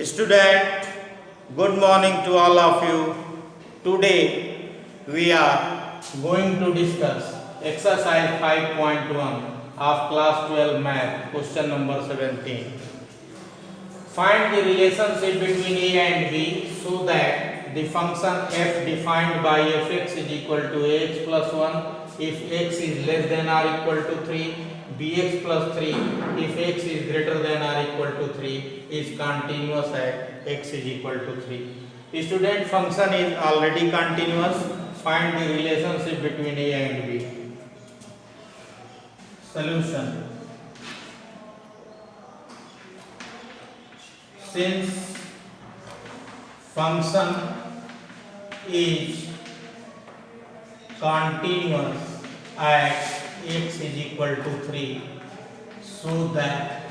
Student, good morning to all of you. Today we are going to discuss exercise 5.1 of class 12 math, question number 17. Find the relationship between a and b so that the function f defined by fx is equal to ax plus 1 if x is less than or equal to 3, bx plus 3 if x is greater than or equal to 3 is continuous at x is equal to 3. Student, function is already continuous. Find the relationship between a and b. Solution. Since function is continuous at x is equal to 3, so that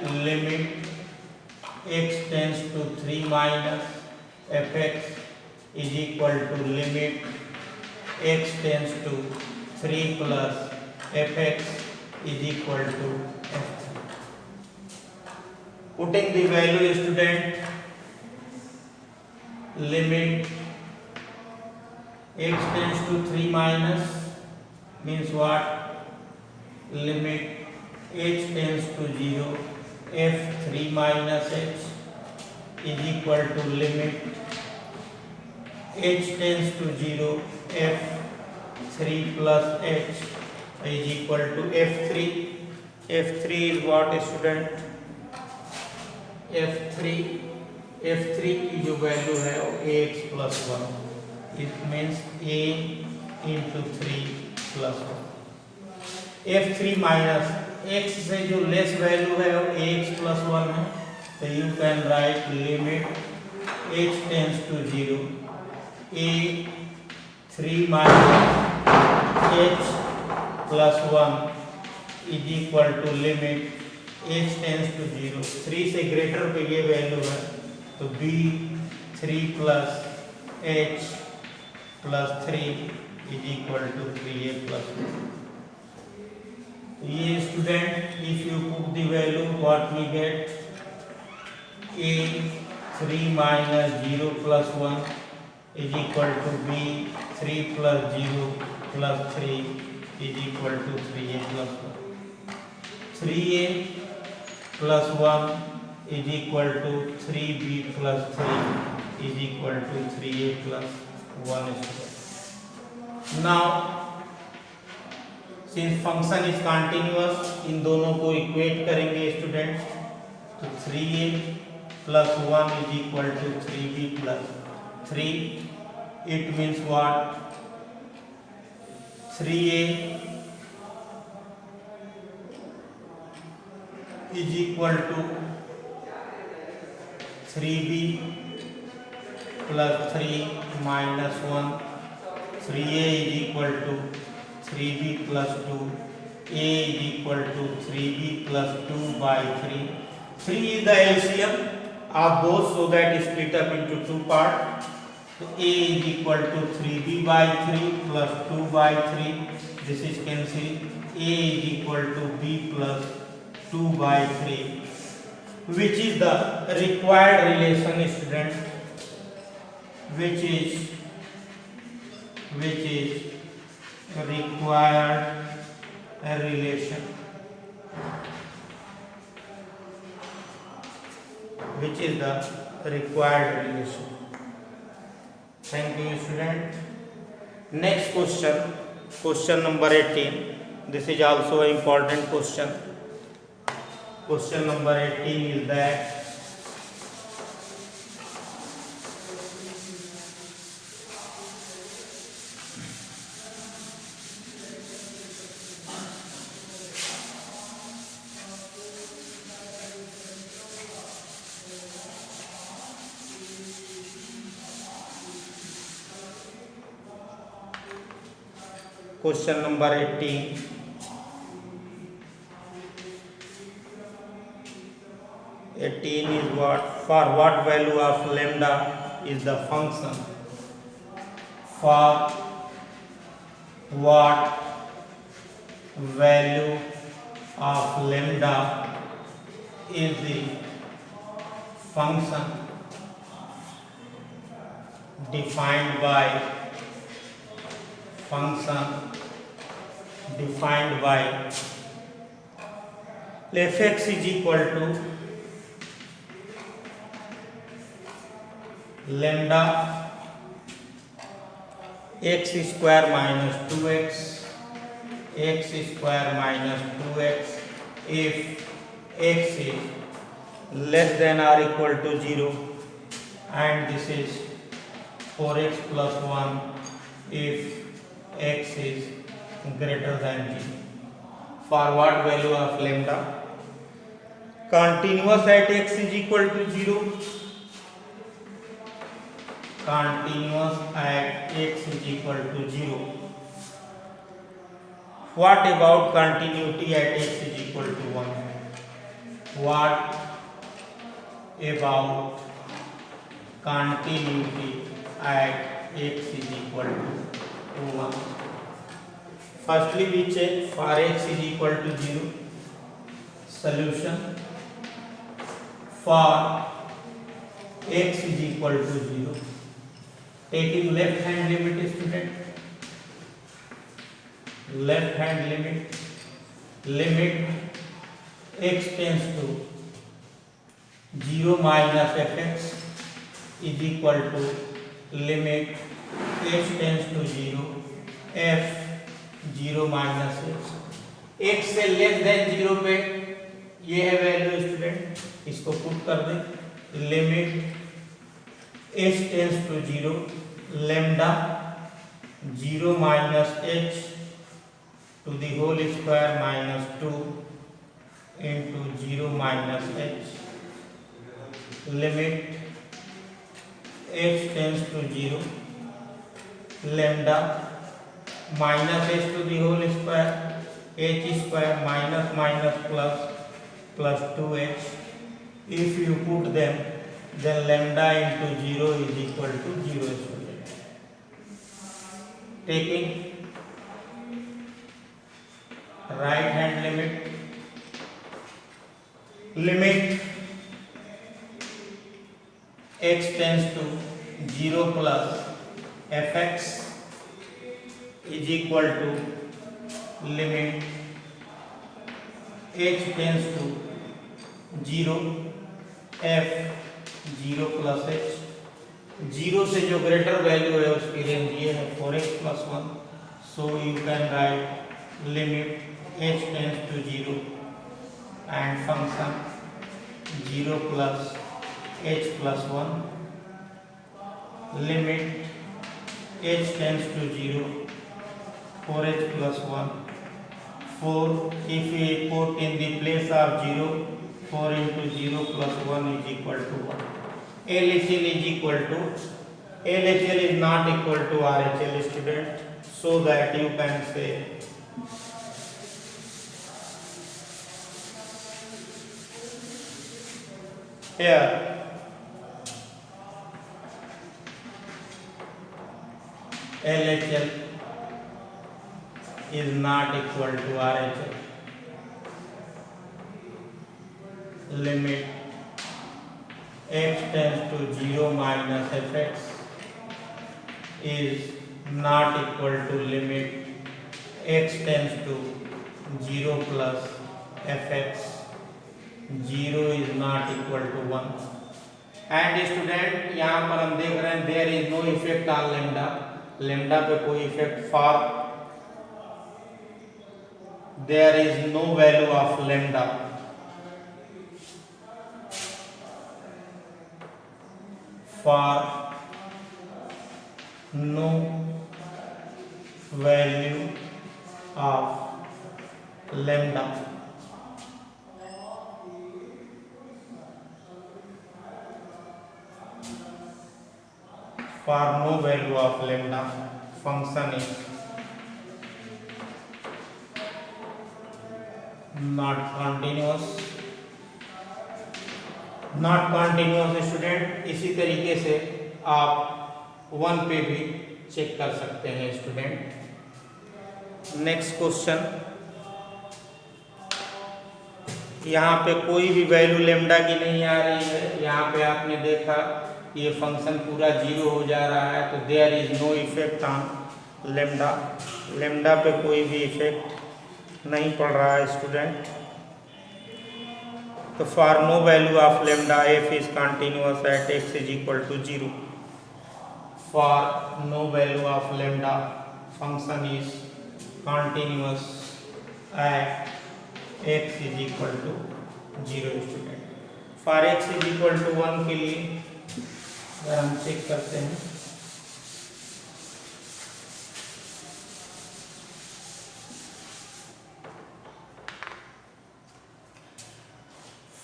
limit x tends to 3 minus fx is equal to limit x tends to 3 plus fx is equal to f3. Putting the value, student, limit x tends to 3 minus means what? Limit h tends to 0, f3 minus h is equal to limit h tends to 0, f3 plus h is equal to f3. f3 is what, student? f3 की जो value है वो ax plus 1, it means a into 3 plus 1. f3 minus x से जो less value है वो ax plus 1 है, तो you can write limit h tends to 0, a3 minus h plus 1 is equal to limit h tends to 0. 3 से greater पे ये value है, तो b3 plus h plus 3 is equal to 3a plus 1. ये student, if you put the value, what we get? a3 minus 0 plus 1 is equal to b3 plus 0 plus 3 is equal to 3a plus 1. 3a plus 1 is equal to 3b plus 3 is equal to 3a plus 1 square. Now, since function is continuous, इन दोनों को equate करेंगे student, तो 3a plus 1 is equal to 3b plus 3. It means what? 3a is equal to 3b plus 3 minus 1. 3a is equal to 3b plus 2. a is equal to 3b plus 2 by 3. 3 is the LCM of both, so that is split up into two parts. So a is equal to 3b by 3 plus 2 by 3. This is cancelled. a is equal to b plus 2 by 3, which is the required relation, student, which is required relation, which is the required relation. Thank you, student. Next question, question number 18. This is also an important question. Question number 18 is that question number 18. Is what? For what value of lambda is the function? For what value of lambda is the function defined by f(x) is equal to lambda x square minus 2x if x is less than or equal to 0, and this is 4x plus 1 if x is greater than 0. For what value of lambda? Continuous at x is equal to 0. Continuous at x is equal to 0. What about continuity at x is equal to 1? What about continuity at x is equal to 1? Firstly, we check for x is equal to 0. Solution for x is equal to 0. Taking left hand limit, student. Left hand limit x tends to 0 minus fx is equal to limit x tends to 0 f 0 minus x से less than 0 पे ये है value student, इसको put कर दें। Limit h tends to 0 lambda 0 minus h to the whole square minus 2 into 0 minus h. Limit h tends to 0 lambda minus h to the whole square h square minus plus 2h. If you put them, then lambda into 0 is equal to 0. Taking right hand limit x tends to 0 plus fx is equal to limit h tends to 0 f 0 plus h. 0 से जो greater value है उसकी range ये है 4x plus 1. So you can write limit h tends to 0 and function 0 plus h plus 1. Limit h tends to 0 4h plus 1. 4 if we put in the place of 0, 4 into 0 plus 1 is equal to 1. LHL is equal to, LHL is not equal to RHL student, so that you can say here LHL is not equal to RHL. Limit x tends to 0 minus fx is not equal to limit x tends to 0 plus fx. 0 is not equal to 1. And student यहाँ पर हम देख रहे हैं there is no effect on lambda, lambda पे कोई effect for there is no value of lambda for no value of lambda for no value of lambda function is not continuous student. इसी तरीके से आप 1 पे भी चेक कर सकते हैं स्टूडेंट। नेक्स्ट क्वेश्चन, यहाँ पे कोई भी वैल्यू लेमडा की नहीं आ रही है। यहाँ पे आपने देखा ये फंक्शन पूरा जीरो हो जा रहा है, तो there is no effect on lambda. Lambda पे कोई भी इफेक्ट नहीं पड़ रहा है स्टूडेंट। तो for no value of lambda f is continuous at x is equal to zero. For no value of lambda function is continuous at x is equal to zero student. For x is equal to 1 के लिए अगर हम check करते हैं,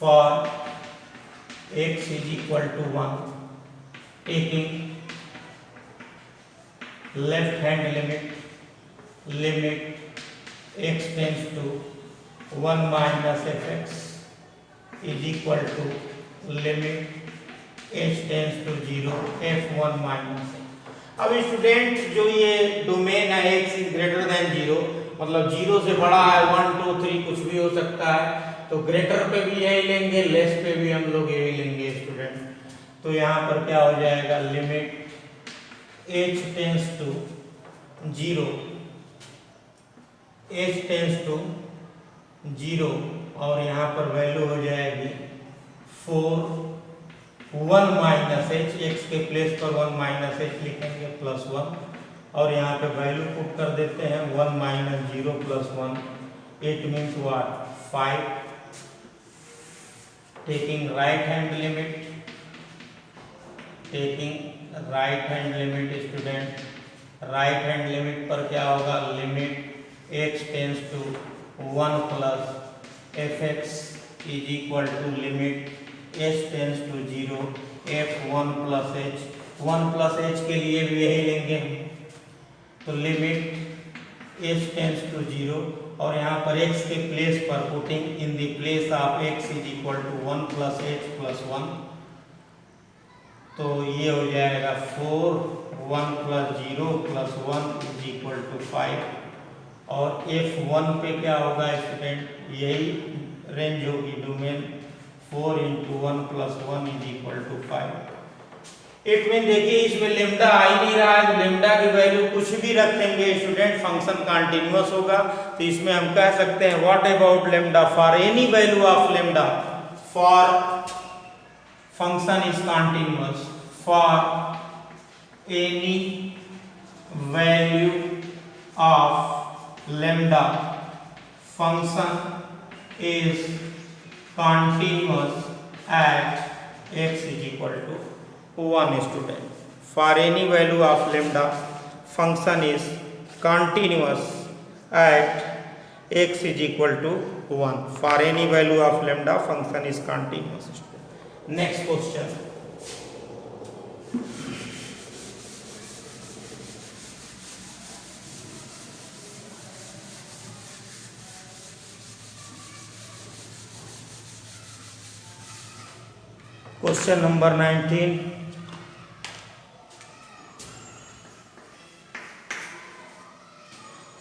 for x is equal to 1, taking left hand limit x tends to 1 minus f x is equal to limit h tends to 0 f1 minus. अब student जो ये domain है x इज ग्रेटर देन 0, मतलब 0 से बड़ा है, 1 2 3 कुछ भी हो सकता है, तो ग्रेटर पे भी यही लेंगे, लेस पे भी हम लोग यही लेंगे स्टूडेंट। तो यहाँ पर क्या हो जाएगा, limit h tends to 0, h tends to 0 और यहाँ पर वैल्यू हो जाएगी 4 1 माइनस एच, एक्स के प्लेस पर 1 माइनस एच लिखेंगे प्लस 1, और यहाँ पे वैल्यू पुट कर देते हैं 1 minus 0 plus 1, it means what 5। Taking right hand limit student, right hand limit पर क्या होगा, limit x tends to 1 plus f x is equal to limit h tends to 0 f1 plus h। 1 plus h के लिए भी यही लेंगे हम, तो लिमिट h टेंड्स टू 0 और यहाँ पर x के प्लेस पर putting in the place of x is equal to 1 plus h plus 1, तो ये हो जाएगा 4 1 plus 0 plus 1 is equal to 5, और f1 पे क्या होगा स्टूडेंट, यही रेंज होगी domain 4 into 1 plus 1 is equal to 5। It mean देखिए इसमें लेमडा आ ही नहीं रहा है, तो लेमडा की वैल्यू कुछ भी रखेंगे स्टूडेंट, फंक्शन कंटिन्यूअस होगा। तो इसमें हम कह सकते हैं what about lambda, for any value of lambda, for function is continuous, for any value of lambda function is continuous at x is equal to 1 student. For any value of lambda function is continuous at x is equal to 1. For any value of lambda function is continuous student. Next question. Question number 19.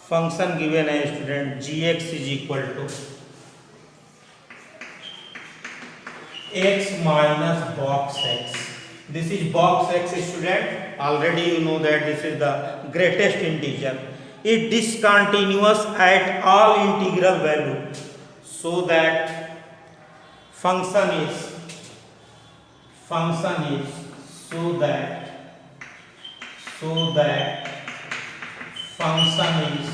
Function given है student gx is equal to x minus box x. This is box x student. Already you know that this is the greatest integer. It discontinuous at all integral value, so that function is so that function is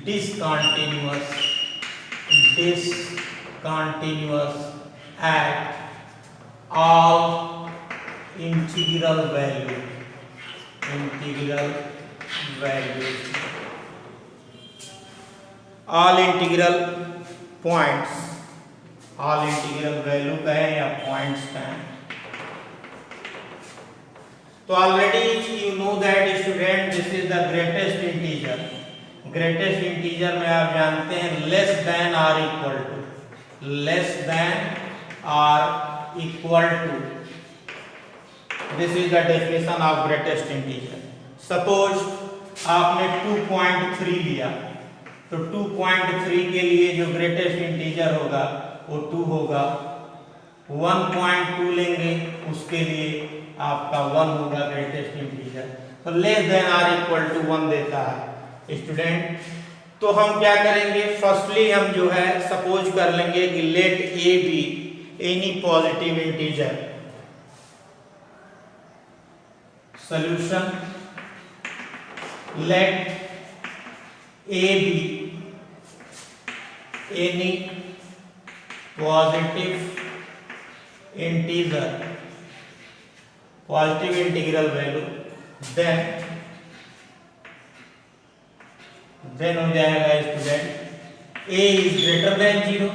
discontinuous at all integral values. All integral points, all integral value कहें या points कहें। तो already you know that student this is the greatest integer. Greatest integer में आप जानते हैं less than or equal to, this is the definition of greatest integer. Suppose आपने 2.3 लिया, तो 2.3 के लिए जो ग्रेटेस्ट इंटीजर होगा वो 2 होगा। 1.2 लेंगे, उसके लिए आपका 1 होगा ग्रेटेस्ट इंटीजर। तो less than or equal to 1 देता है स्टूडेंट। तो हम क्या करेंगे, फर्स्टली हम जो है सपोज कर लेंगे कि let a be any positive integer. Solution, let a be any positive integer, positive integral value, then हो जाएगा student a is greater than 0।